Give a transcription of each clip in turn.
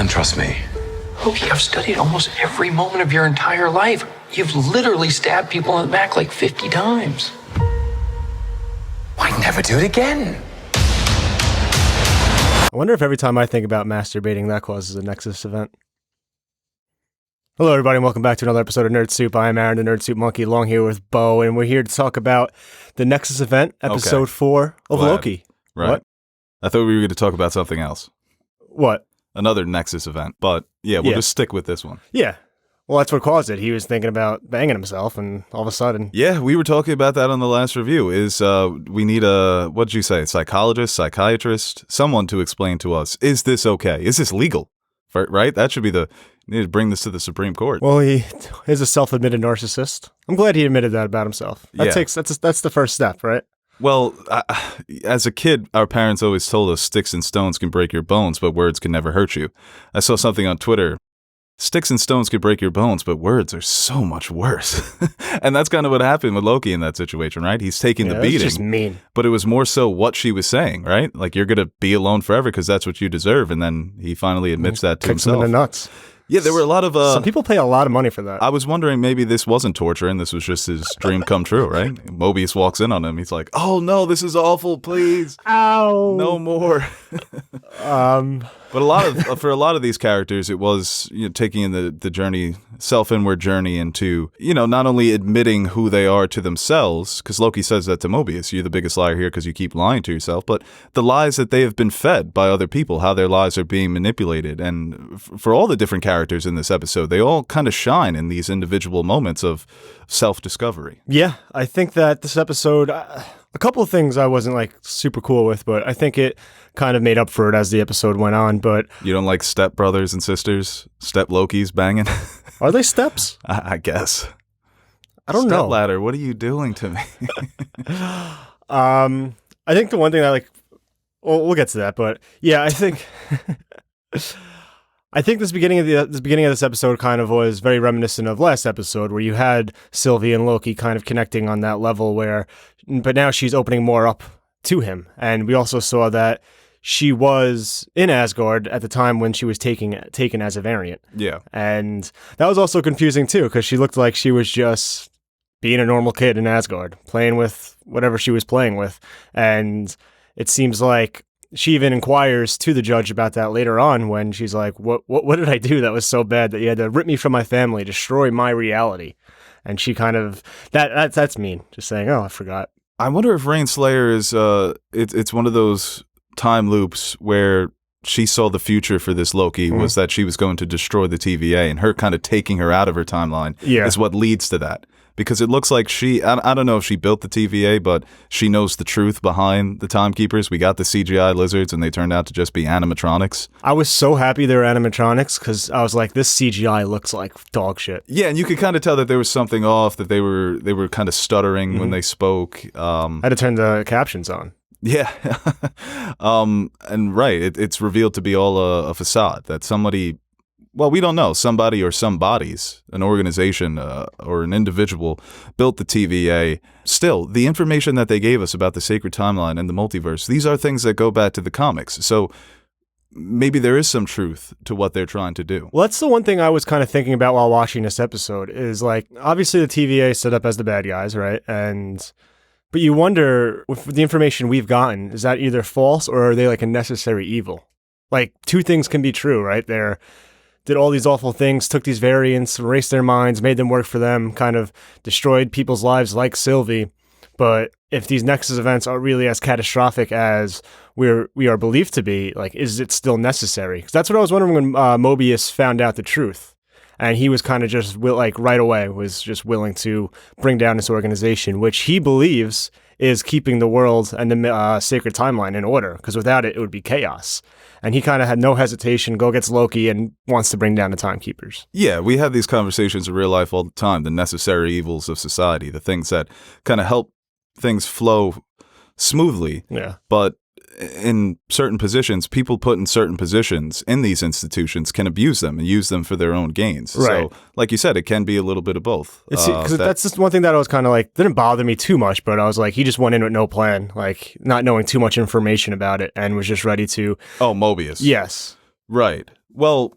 can trust me. Loki, I've studied almost every moment of your entire life. You've literally stabbed people in the back like 50 times. Why never do it again? I wonder if every time I think about masturbating, that causes a Nexus event. Hello, everybody, and welcome back to another episode of Nerd Soup. I am Aaron, the Nerd Soup Monkey, along here with Beau, and we're here to talk about the Nexus event, episode 4 of Loki. Right. What? I thought we were going to talk about something else. What? Another Nexus event. But yeah, we'll just stick with this one. Yeah. Well, that's what caused it. He was thinking about banging himself, and all of a sudden... Yeah, we were talking about that on the last review. We need what did you say, a psychologist, psychiatrist, someone to explain to us, is this okay? Is this legal? Right? That should be you need to bring this to the Supreme Court. Well, he is a self-admitted narcissist. I'm glad he admitted that about himself. That's the first step, right? Well, as a kid, our parents always told us sticks and stones can break your bones, but words can never hurt you. I saw something on Twitter. Sticks and stones can break your bones, but words are so much worse. And that's kind of what happened with Loki in that situation, right? He's taking the beating. That's just mean. But it was more so what she was saying, right? Like, you're going to be alone forever because that's what you deserve. And then he finally admits that to Kicks himself. him in the nuts. Yeah, there were a lot of... Some people pay a lot of money for that. I was wondering maybe this wasn't torture and this was just his dream come true, right? Mobius walks in on him. He's like, oh, no, this is awful. Please. Ow. No more. But for a lot of these characters, it was taking in the journey, self-inward journey into, not only admitting who they are to themselves, because Loki says that to Mobius, you're the biggest liar here because you keep lying to yourself, but the lies that they have been fed by other people, how their lies are being manipulated. And for all the different characters in this episode, they all kind of shine in these individual moments of self-discovery. Yeah, I think that this episode, a couple of things I wasn't super cool with, but I think it kind of made up for it as the episode went on. But you don't like step brothers and sisters, step Lokis banging? Are they steps? I guess. I don't know. Step ladder, what are you doing to me? I think the one thing we'll get to that, but yeah, I think this beginning of this episode kind of was very reminiscent of last episode, where you had Sylvie and Loki kind of connecting on that level but now she's opening more up to him. And we also saw that she was in Asgard at the time when she was taken as a variant. Yeah. And that was also confusing too, because she looked like she was just being a normal kid in Asgard, playing with whatever she was playing with. And it seems like she even inquires to the judge about that later on, when she's like, what did I do that was so bad that you had to rip me from my family, destroy my reality? And she kind of, that's mean, just saying, oh, I forgot. I wonder if Rainslayer is, it's one of those time loops where she saw the future for this Loki was that she was going to destroy the TVA, and her kind of taking her out of her timeline is what leads to that. Because it looks like I don't know if she built the TVA, but she knows the truth behind the Timekeepers. We got the CGI lizards, and they turned out to just be animatronics. I was so happy they were animatronics, because I was like, this CGI looks like dog shit. Yeah, and you could kind of tell that there was something off, that they were kind of stuttering when they spoke. I had to turn the captions on. Yeah. And right, it's revealed to be all a facade, that somebody... Well, we don't know. Somebody or some bodies, an organization or an individual built the TVA. Still, the information that they gave us about the sacred timeline and the multiverse, these are things that go back to the comics. So maybe there is some truth to what they're trying to do. Well, that's the one thing I was kind of thinking about while watching this episode is obviously the TVA is set up as the bad guys, right? But you wonder, with the information we've gotten, is that either false or are they a necessary evil? Two things can be true, right? Did all these awful things, took these variants, erased their minds, made them work for them, kind of destroyed people's lives like Sylvie. But if these Nexus events are really as catastrophic as we are believed to be, is it still necessary? Because that's what I was wondering when Mobius found out the truth. And he was kind of just, right away, was just willing to bring down this organization, which he believes is keeping the world and the sacred timeline in order. Because without it, it would be chaos. And he kind of had no hesitation, gets Loki and wants to bring down the Timekeepers. Yeah, we have these conversations in real life all the time, the necessary evils of society, the things that kind of help things flow smoothly. Yeah. But in certain positions, people put in certain positions in these institutions can abuse them and use them for their own gains. Right. So, like you said, it can be a little bit of both. Because that's just one thing that I was kind of didn't bother me too much, but I was he just went in with no plan, not knowing too much information about it and was just ready to... Oh, Mobius. Yes. Right. Well,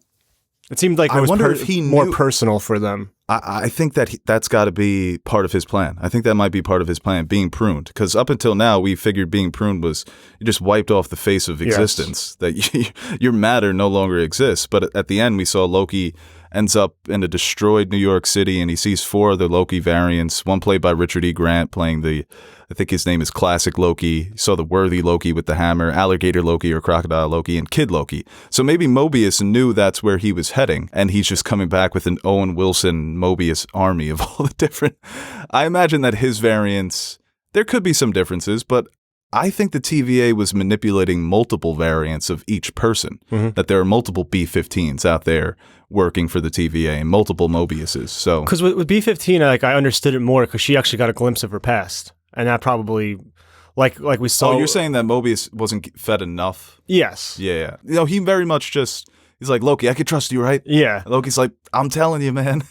It seemed like it I was wonder if he more knew- personal for them. I think that that's got to be part of his plan. I think that might be part of his plan, being pruned. Because up until now, we figured being pruned was you just wiped off the face of existence, that your matter no longer exists. But at the end, we saw Loki ends up in a destroyed New York City, and he sees 4 other Loki variants, one played by Richard E. Grant, playing I think his name is Classic Loki. He saw the worthy Loki with the hammer, Alligator Loki or Crocodile Loki, and Kid Loki. So maybe Mobius knew that's where he was heading, and he's just coming back with an Owen Wilson Mobius army of all the different... I imagine that his variants, there could be some differences, but I think the TVA was manipulating multiple variants of each person, that there are multiple B-15s out there working for the TVA and multiple Mobiuses. So Because with B-15, I understood it more because she actually got a glimpse of her past. And that probably, like we saw... Oh, you're saying that Mobius wasn't fed enough? Yes. Yeah. He very much just... He's like, Loki, I can trust you, right? Yeah. Loki's like, I'm telling you, man.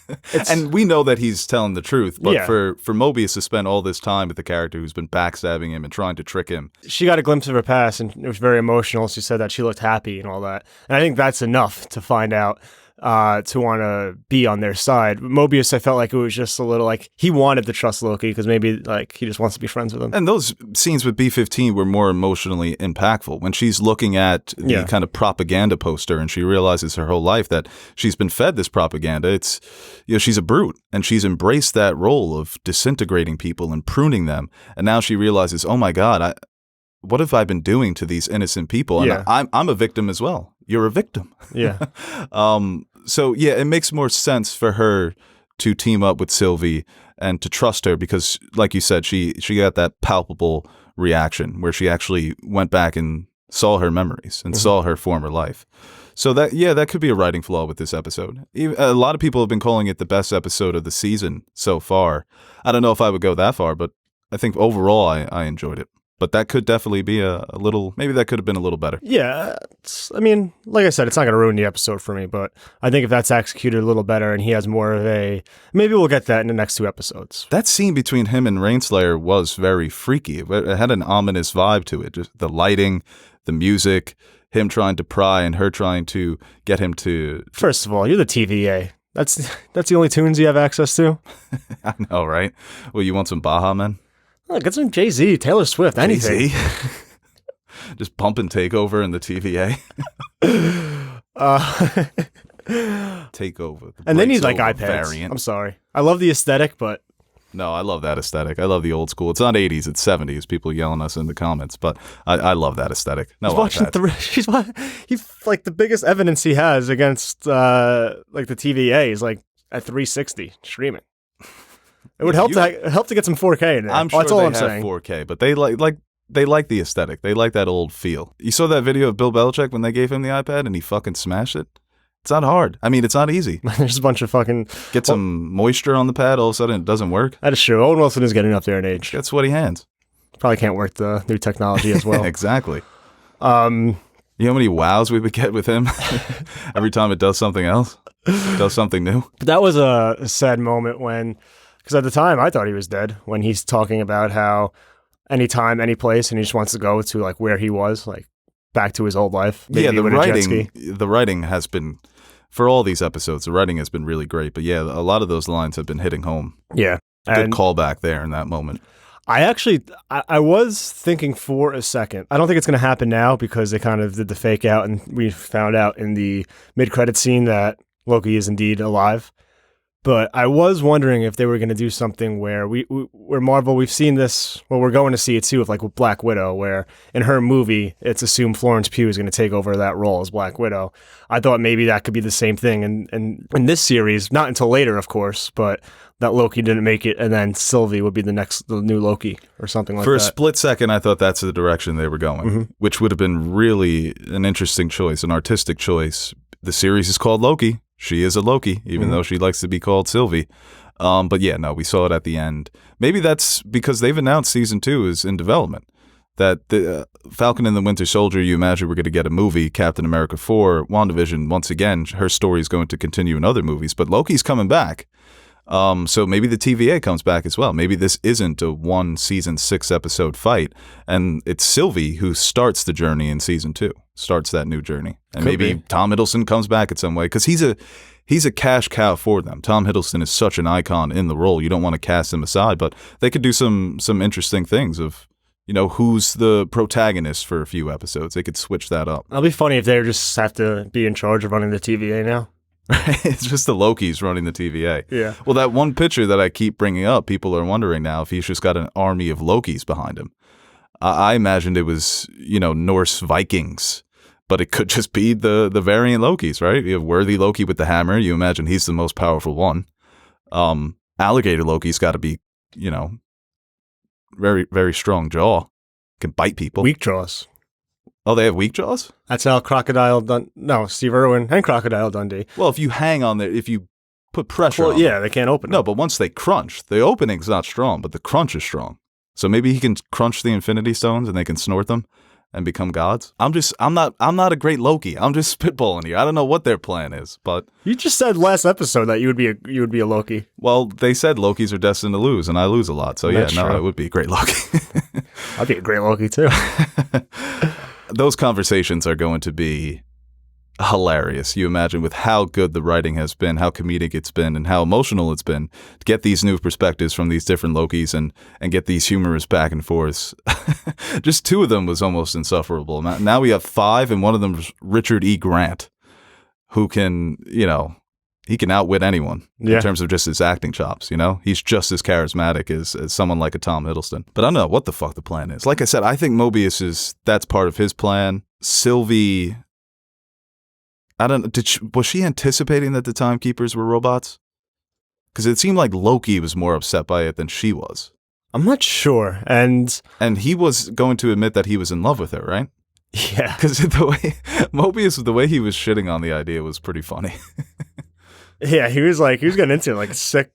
And we know that he's telling the truth. But for Mobius to spend all this time with the character who's been backstabbing him and trying to trick him. She got a glimpse of her past, and it was very emotional. She said that she looked happy and all that. And I think that's enough to find out, to want to be on their side. Mobius, I felt like it was just a little like he wanted to trust Loki because maybe like he just wants to be friends with him. And those scenes with B-15 were more emotionally impactful. When she's looking at the kind of propaganda poster and she realizes her whole life that she's been fed this propaganda, it's, she's a brute and she's embraced that role of disintegrating people and pruning them. And now she realizes, oh my God, what have I been doing to these innocent people? And I'm a victim as well. You're a victim. Yeah. So yeah, it makes more sense for her to team up with Sylvie and to trust her because, like you said, she got that palpable reaction where she actually went back and saw her memories and saw her former life. So that could be a writing flaw with this episode. A lot of people have been calling it the best episode of the season so far. I don't know if I would go that far, but I think overall I enjoyed it. But that could definitely be a little, maybe that could have been a little better. Yeah. I mean, like I said, it's not going to ruin the episode for me, but I think if that's executed a little better and he has more of maybe we'll get that in the next 2 episodes. That scene between him and Rainslayer was very freaky. It had an ominous vibe to it. Just the lighting, the music, him trying to pry and her trying to get him to... First of all, you're the TVA. That's the only tunes you have access to? I know, right? Well, you want some Baja Men? Oh, get some Jay-Z, Taylor Swift, anything. Jay-Z? Just pumping Takeover in the TVA. Takeover. And they need like Breaks iPads. Over variant. I'm sorry. I love the aesthetic, but... No, I love that aesthetic. I love the old school. It's not 80s, it's 70s. People yelling us in the comments, but I love that aesthetic. No, he's like the biggest evidence he has against like the TVA is like at 360 streaming. It would help to get some 4K in there. I'm sure that's all they I'm have saying. 4K, but they like the aesthetic. They like that old feel. You saw that video of Bill Belichick when they gave him the iPad and he fucking smashed it? It's not hard. I mean, it's not easy. There's a bunch of fucking... Get some moisture on the pad, all of a sudden it doesn't work. That is true. Owen Wilson is getting up there in age. Got sweaty hands. Probably can't work the new technology as well. Exactly. You know how many wows we would get with him every time it does something else? Does something new? But that was a sad moment when... Because at the time, I thought he was dead when he's talking about how anytime, any place, and he just wants to go to like where he was, like back to his old life. Maybe The writing has been, for all these episodes, the writing has been really great. But yeah, a lot of those lines have been hitting home. Yeah. Good callback there in that moment. I was thinking for a second. I don't think it's going to happen now because they kind of did the fake out and we found out in the mid-credit scene that Loki is indeed alive. But I was wondering if they were going to do something where where Marvel, we've seen this, well, we're going to see it too, with Black Widow, where in her movie, it's assumed Florence Pugh is going to take over that role as Black Widow. I thought maybe that could be the same thing in this series, not until later, of course, but that Loki didn't make it, and then Sylvie would be the new Loki or something like that. For a split second, I thought that's the direction they were going, which would have been really an interesting choice, an artistic choice. The series is called Loki. She is a Loki, even though she likes to be called Sylvie. But yeah, no, we saw it at the end. Maybe that's because they've announced season 2 is in development. That the Falcon and the Winter Soldier, you imagine we're going to get a movie, Captain America 4, WandaVision, once again, her story is going to continue in other movies, but Loki's coming back. So maybe the TVA comes back as well. Maybe this isn't a 1 season 6 episode fight, and it's Sylvie who starts the journey in season 2. starts that new journey. And Could maybe be. Tom Hiddleston comes back in some way, because he's a cash cow for them. Tom Hiddleston is such an icon in the role. You don't want to cast him aside, but they could do some interesting things of, who's the protagonist for a few episodes. They could switch that up. It'll be funny if they just have to be in charge of running the TVA now. It's just the Lokis running the TVA. Yeah. Well, that one picture that I keep bringing up, people are wondering now if he's just got an army of Lokis behind him. I imagined it was, Norse Vikings, but it could just be the variant Lokis, right? You have Worthy Loki with the hammer. You imagine he's the most powerful one. Alligator Loki's got to be, very, very strong jaw. Can bite people. Weak jaws. Oh, they have weak jaws? That's how Steve Irwin and Crocodile Dundee. Well, if you hang on there, if you put pressure on yeah, they can't open No, them. but once they crunch, the opening's not strong, but the crunch is strong. So maybe he can crunch the Infinity Stones and they can snort them and become gods. I'm not a great Loki. I'm just spitballing here. I don't know what their plan is, but You just said last episode that you would be a Loki. well, they said Lokis are destined to lose, and I lose a lot. So That's yeah, no, true. it would be a great Loki. I'd be a great Loki too. Those conversations are going to be hilarious. You imagine with how good the writing has been, how comedic it's been, and how emotional it's been to get these new perspectives from these different Lokis and get these humorous back and forths. Just two of them was almost insufferable. Now we have five, and one of them is Richard E. Grant, who can, he can outwit anyone Yeah. in terms of just his acting chops, He's just as charismatic as someone like a Tom Hiddleston. But I don't know what the fuck the plan is. Like I said, I think Mobius that's part of his plan. Sylvie, I don't know, was she anticipating that the Timekeepers were robots? Because it seemed like Loki was more upset by it than she was. I'm not sure. And he was going to admit that he was in love with her, right? yeah. Because the way he was shitting on the idea was pretty funny. Yeah, he was getting into it, like a sick,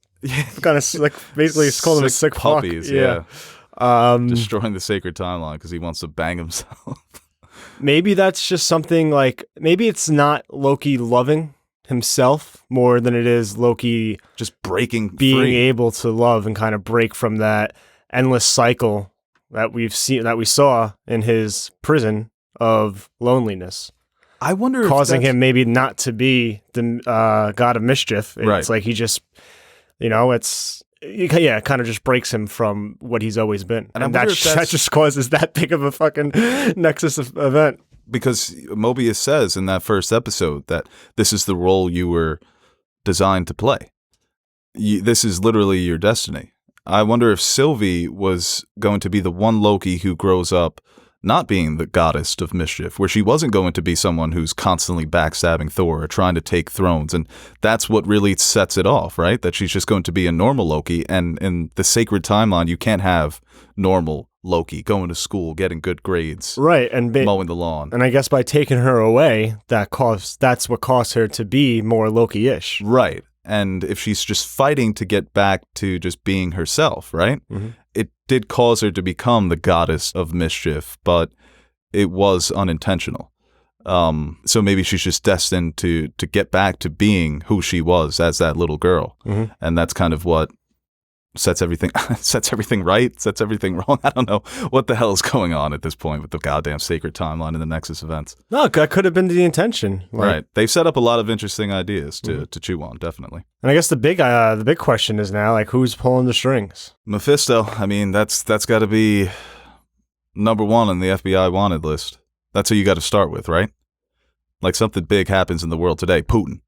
kind of like basically it's called him a sick fuck. puppies, Yeah. Destroying the sacred timeline because he wants to bang himself. Maybe that's just something like, maybe it's not Loki loving himself more than it is Loki Just breaking being free. able to love and kind of break from that endless cycle that we saw in his prison of loneliness, I wonder if causing that's- him maybe not to be the god of mischief. It's Right. like he just, it kind of just breaks him from what he's always been. And I And wonder that, if that's- that just causes that big of a fucking nexus of event. Because Mobius says in that first episode that this is the role you were designed to play. This is literally your destiny. I wonder if Sylvie was going to be the one Loki who grows up not being the goddess of mischief, where she wasn't going to be someone who's constantly backstabbing Thor or trying to take thrones. And that's what really sets it off, right? That she's just going to be a normal Loki. And in the sacred timeline, you can't have normal Loki going to school, getting good grades, Right. And mowing the lawn. And I guess by taking her away, that's what caused her to be more Loki-ish. Right. And if she's just fighting to get back to just being herself, right? Mm-hmm. It did cause her to become the goddess of mischief, but it was unintentional. So maybe she's just destined to get back to being who she was as that little girl. Mm-hmm. And that's kind of what sets everything right, sets everything wrong. I don't know what the hell is going on at this point with the goddamn sacred timeline and the Nexus events. No, that could have been the intention. Right. They've set up a lot of interesting ideas to chew on, definitely. And I guess the big question is now, who's pulling the strings? Mephisto, I mean, that's got to be number one on the FBI wanted list. That's who you got to start with, right? Like something big happens in the world today, Putin.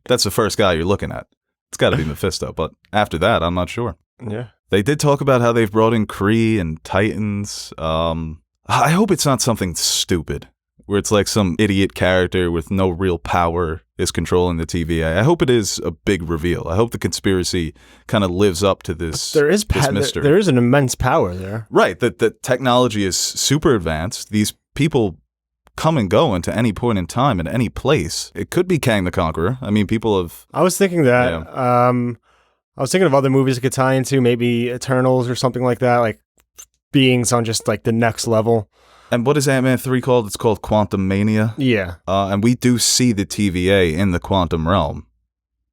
That's the first guy you're looking at. It's got to be Mephisto, but after that, I'm not sure. Yeah. They did talk about how they've brought in Kree and Titans. I hope it's not something stupid, where it's like some idiot character with no real power is controlling the TVA. I hope it is a big reveal. I hope the conspiracy kind of lives up to this, There is this mystery. there is an immense power there. Right, that the technology is super advanced. These people come and go into any point in time, in any place. It could be Kang the Conqueror. I mean, people have... I was thinking that. Yeah. I was thinking of other movies it could tie into, maybe Eternals or something like that, like beings on just like the next level. And what is Ant-Man 3 called? It's called Quantum Mania. Yeah. And we do see the TVA in the quantum realm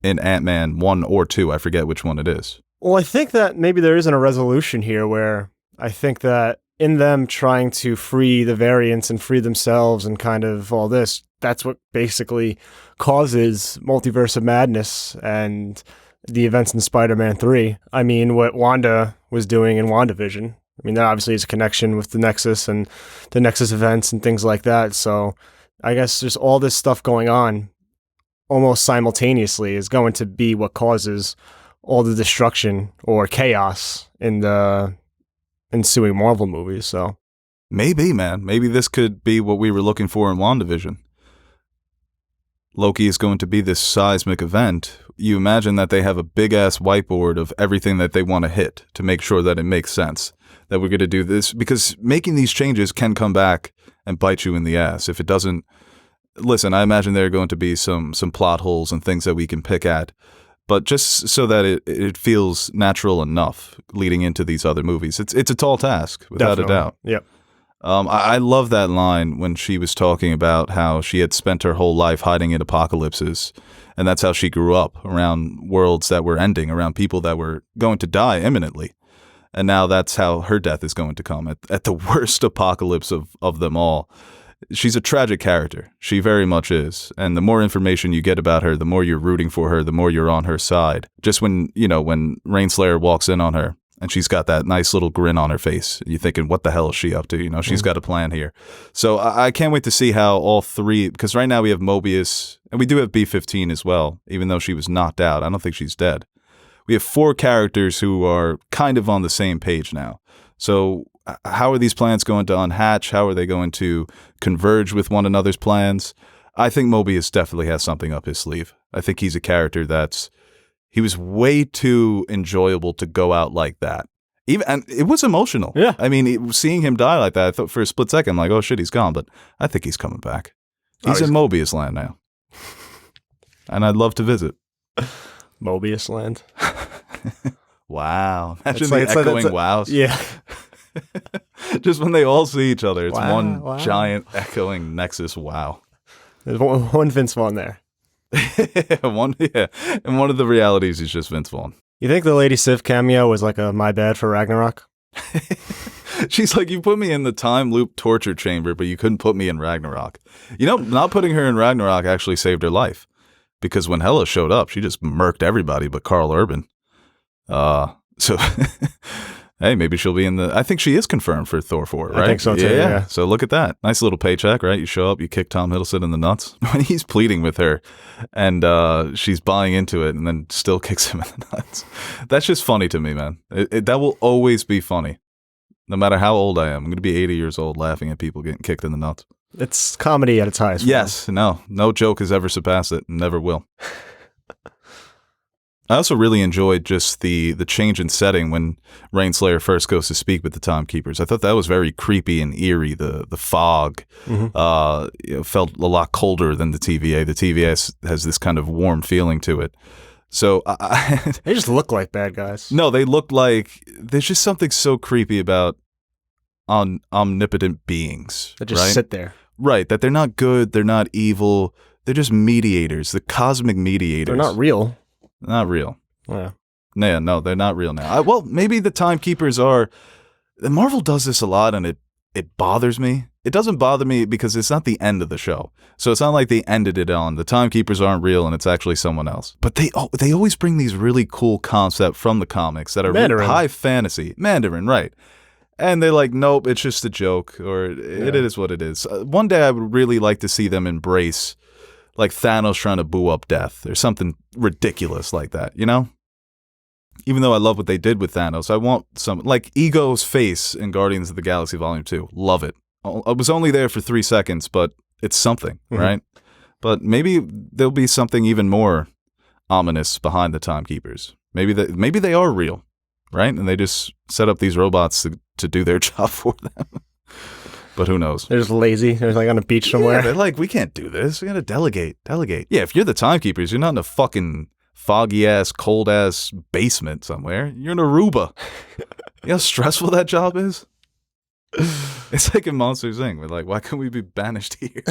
in Ant-Man 1 or 2. I forget which one it is. Well, I think that maybe there isn't a resolution here where I think that in them trying to free the variants and free themselves and kind of all this, that's what basically causes Multiverse of Madness and the events in Spider-Man 3. I mean, what Wanda was doing in WandaVision. I mean, there obviously is a connection with the Nexus and the Nexus events and things like that. So I guess just all this stuff going on almost simultaneously is going to be what causes all the destruction or chaos in the ensuing Marvel movies. So Maybe, man. Maybe this could be what we were looking for in WandaVision. Loki is going to be this seismic event. You imagine that they have a big-ass whiteboard of everything that they want to hit to make sure that it makes sense, that we're going to do this, because making these changes can come back and bite you in the ass. If it doesn't... Listen, I imagine there are going to be some plot holes and things that we can pick at, but just so that it feels natural enough leading into these other movies. It's a tall task, without definitely. a doubt. Yep. I love that line when she was talking about how she had spent her whole life hiding in apocalypses, and that's how she grew up, around worlds that were ending, around people that were going to die imminently. And now that's how her death is going to come, at the worst apocalypse of them all. She's a tragic character. She very much is. And the more information you get about her, the more you're rooting for her, the more you're on her side. Just when Rainslayer walks in on her, and she's got that nice little grin on her face. You're thinking, what the hell is she up to? She's got a plan here. So I can't wait to see how all three, because right now we have Mobius, and we do have B-15 as well, even though she was knocked out. I don't think she's dead. We have 4 characters who are kind of on the same page now. So how are these plans going to unhatch? How are they going to converge with one another's plans? I think Mobius definitely has something up his sleeve. I think he's a character he was way too enjoyable to go out like that. And it was emotional. Yeah. I mean, seeing him die like that, I thought for a split second, I'm like, oh shit, he's gone. But I think he's coming back. He's in Mobius land now. And I'd love to visit. Mobius land. Wow. Imagine It's the like- echoing wows. Yeah. Just when they all see each other, it's Wow, one wow. giant echoing Nexus wow. There's one Vince Vaughn there. And one of the realities is just Vince Vaughn. You think the Lady Sif cameo was like a my bad for Ragnarok? She's like, you put me in the time loop torture chamber, but you couldn't put me in Ragnarok. Not putting her in Ragnarok actually saved her life, because when Hela showed up, she just murked everybody but Karl Urban. So hey, maybe she'll be in I think she is confirmed for Thor 4, right? I think so too, yeah. So look at that. Nice little paycheck, right? You show up, you kick Tom Hiddleston in the nuts when he's pleading with her, and she's buying into it and then still kicks him in the nuts. That's just funny to me, man. That will always be funny. No matter how old I am. I'm going to be 80 years old laughing at people getting kicked in the nuts. It's comedy at its highest. Yes. No joke has ever surpassed it and never will. I also really enjoyed just the change in setting when Rainslayer first goes to speak with the Timekeepers. I thought that was very creepy and eerie. The fog felt a lot colder than the TVA. The TVA has this kind of warm feeling to it. So They just look like bad guys. no, they look like there's just something so creepy about omnipotent beings. They just right? sit there. Right, that they're not good, they're not evil, they're just mediators, the cosmic mediators. They're not real. Not real. Yeah. Yeah, no, they're not real now. Well, maybe the Timekeepers are. Marvel does this a lot, and it bothers me. It doesn't bother me because it's not the end of the show. So it's not like they ended it on the Timekeepers aren't real and it's actually someone else. But they always bring these really cool concepts from the comics that are Mandarin. high fantasy. Mandarin, right. And they're like, nope, it's just a joke, or it is what it is. One day I would really like to see them embrace like Thanos trying to boo up death or something ridiculous like that, Even though I love what they did with Thanos, I want some, like Ego's face in Guardians of the Galaxy Volume 2. Love it. I was only there for 3 seconds, but it's something, right? But maybe there'll be something even more ominous behind the Timekeepers. Maybe they are real, right? And they just set up these robots to do their job for them. But who knows? They're just lazy. They're like on a beach somewhere. Yeah, they're like, we can't do this. We gotta delegate. Yeah, if you're the Timekeepers, you're not in a fucking foggy-ass, cold-ass basement somewhere. You're in Aruba. You know how stressful that job is? It's like in Monsters Inc. We're like, why can't we be banished here?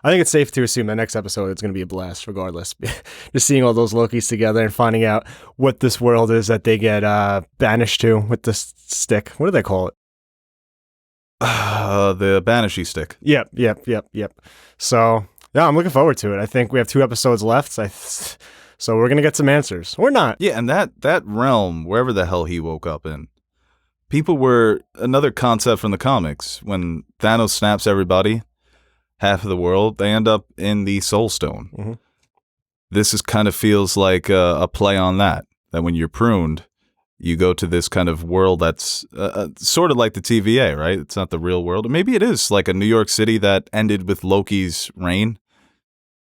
I think it's safe to assume that next episode is going to be a blast, regardless. Just seeing all those Lokis together and finding out what this world is that they get banished to with the stick. What do they call it? The Banishy stick. Yep. So, yeah, I'm looking forward to it. I think we have 2 episodes left, so we're going to get some answers. Or not. Yeah, and that realm, wherever the hell he woke up in, people were another concept from the comics. When Thanos snaps everybody, half of the world, they end up in the Soul Stone. Mm-hmm. This is kind of feels like a play on that when you're pruned, you go to this kind of world that's sort of like the TVA, right? It's not the real world. Or maybe it is like a New York City that ended with Loki's reign.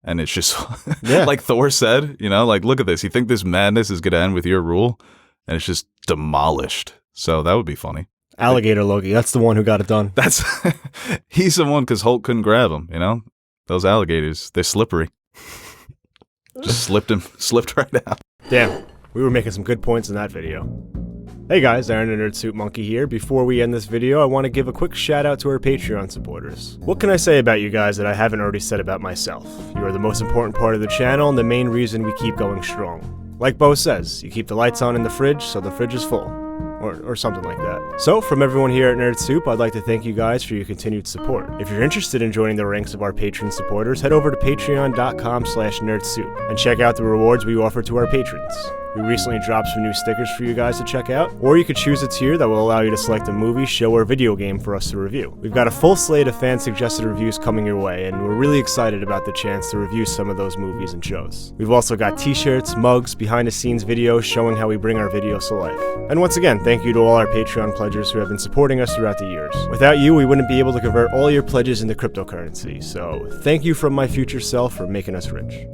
And it's just like Thor said, like, look at this. You think this madness is going to end with your rule? And it's just demolished. So that would be funny. Alligator Loki. That's the one who got it done. He's the one because Hulk couldn't grab him, Those alligators, they're slippery. Just slipped right out. Damn. We were making some good points in that video. Hey guys, Aaron the Nerd Suit Monkey here. Before we end this video, I want to give a quick shout out to our Patreon supporters. What can I say about you guys that I haven't already said about myself? You are the most important part of the channel and the main reason we keep going strong. Like Beau says, you keep the lights on in the fridge, so the fridge is full. Or something like that. So, from everyone here at Nerd Soup, I'd like to thank you guys for your continued support. If you're interested in joining the ranks of our patron supporters, head over to patreon.com/nerdsoup and check out the rewards we offer to our patrons. We recently dropped some new stickers for you guys to check out, or you could choose a tier that will allow you to select a movie, show, or video game for us to review. We've got a full slate of fan-suggested reviews coming your way, and we're really excited about the chance to review some of those movies and shows. We've also got t-shirts, mugs, behind-the-scenes videos showing how we bring our videos to life. And once again, thank you to all our Patreon pledgers who have been supporting us throughout the years. Without you, we wouldn't be able to convert all your pledges into cryptocurrency, so thank you from my future self for making us rich.